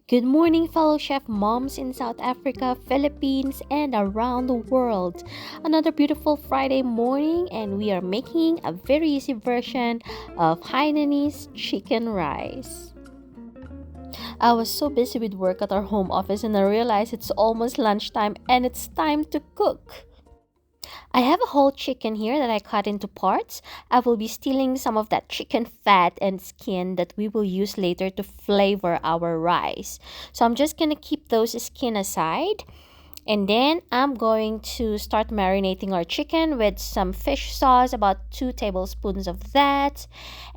Good morning, fellow chef moms in South Africa, Philippines, and around the world. Another beautiful Friday morning, and we are making a very easy version of Hainanese Chicken Rice. I was so busy with work at our home office, and I realized it's almost lunchtime and it's time to cook. I have a whole chicken here that I cut into parts. I will be stealing some of that chicken fat and skin that we will use later to flavor our rice. So I'm just going to keep those skin aside. And then I'm going to start marinating our chicken with some fish sauce, about 2 tablespoons of that.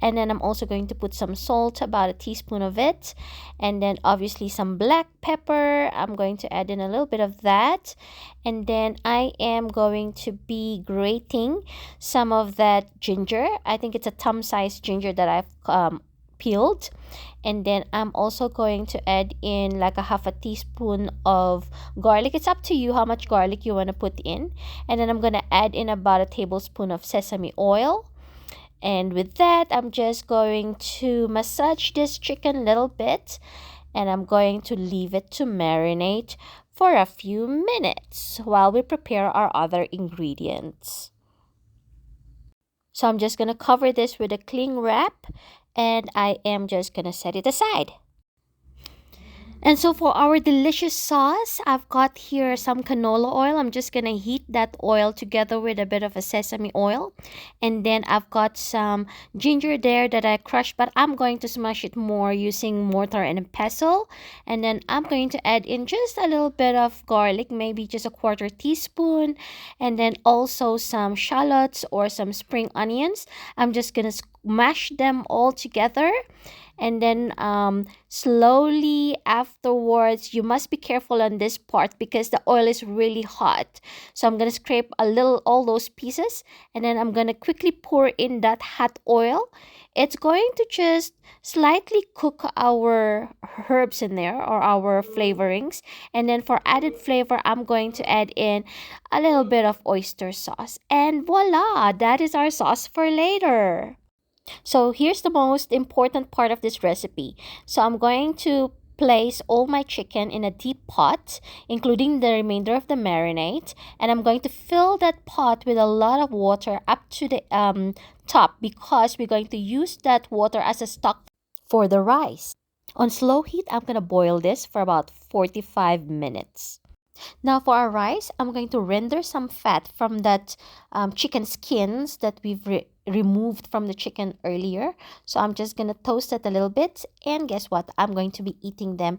And then I'm also going to put some salt, about a teaspoon of it. And then obviously some black pepper. I'm going to add in a little bit of that. And then I am going to be grating some of that ginger. I think it's a thumb-sized ginger that I've peeled. And then I'm also going to add in like a half a teaspoon of garlic. It's up to you how much garlic you want to put in. And then I'm going to add in about a tablespoon of sesame oil. And with that, I'm just going to massage this chicken a little bit. And I'm going to leave it to marinate for a few minutes while we prepare our other ingredients. So I'm just going to cover this with a cling wrap, and I am just going to set it aside. And so for our delicious sauce, I've got here some canola oil. I'm just going to heat that oil together with a bit of a sesame oil. And then I've got some ginger there that I crushed, but I'm going to smash it more using mortar and pestle. And then I'm going to add in just a little bit of garlic, maybe just a quarter teaspoon. And then also some shallots or some spring onions. I'm just going to mash them all together. And then slowly afterwards, you must be careful on this part because the oil is really hot. So I'm going to scrape a little all those pieces, and then I'm going to quickly pour in that hot oil. It's going to just slightly cook our herbs in there or our flavorings. And then for added flavor, I'm going to add in a little bit of oyster sauce. And voila, that is our sauce for later. So here's the most important part of this recipe. So I'm going to place all my chicken in a deep pot, including the remainder of the marinade. And I'm going to fill that pot with a lot of water up to the top because we're going to use that water as a stock for the rice. On slow heat, I'm going to boil this for about 45 minutes. Now for our rice, I'm going to render some fat from that chicken skins that we've removed from the chicken earlier. So I'm just going to toast it a little bit. And guess what? I'm going to be eating them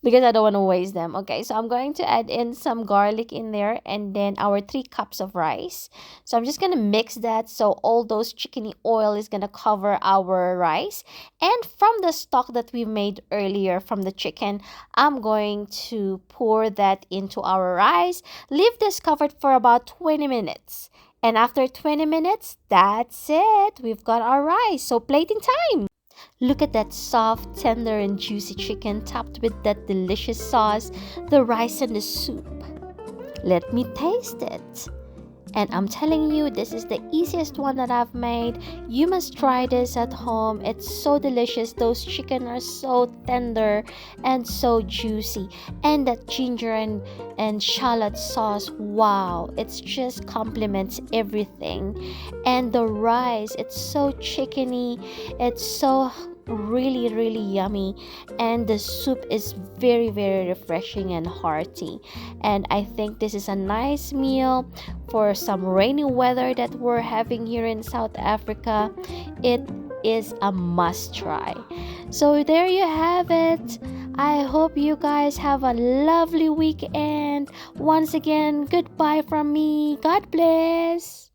because I don't want to waste them. Okay, so I'm going to add in some garlic in there and then our 3 cups of rice. So I'm just going to mix that so all those chickeny oil is going to cover our rice. And from the stock that we made earlier from the chicken, I'm going to pour that into our rice. Leave this covered for about 20 minutes. And after 20 minutes, that's it. We've got our rice. So plating time. Look at that soft, tender, and juicy chicken topped with that delicious sauce, the rice and the soup. Let me taste it. And I'm telling you, this is the easiest one that I've made. You must try this at home. It's so delicious. Those chicken are so tender and so juicy. And that ginger and shallot sauce, wow. It's just complements everything. And the rice, it's so chickeny. It's so really yummy, and the soup is very refreshing and hearty. And I think this is a nice meal for some rainy weather that we're having here in South Africa. It is a must try. So there you have it. I hope you guys have a lovely weekend. Once again, goodbye from me. God bless.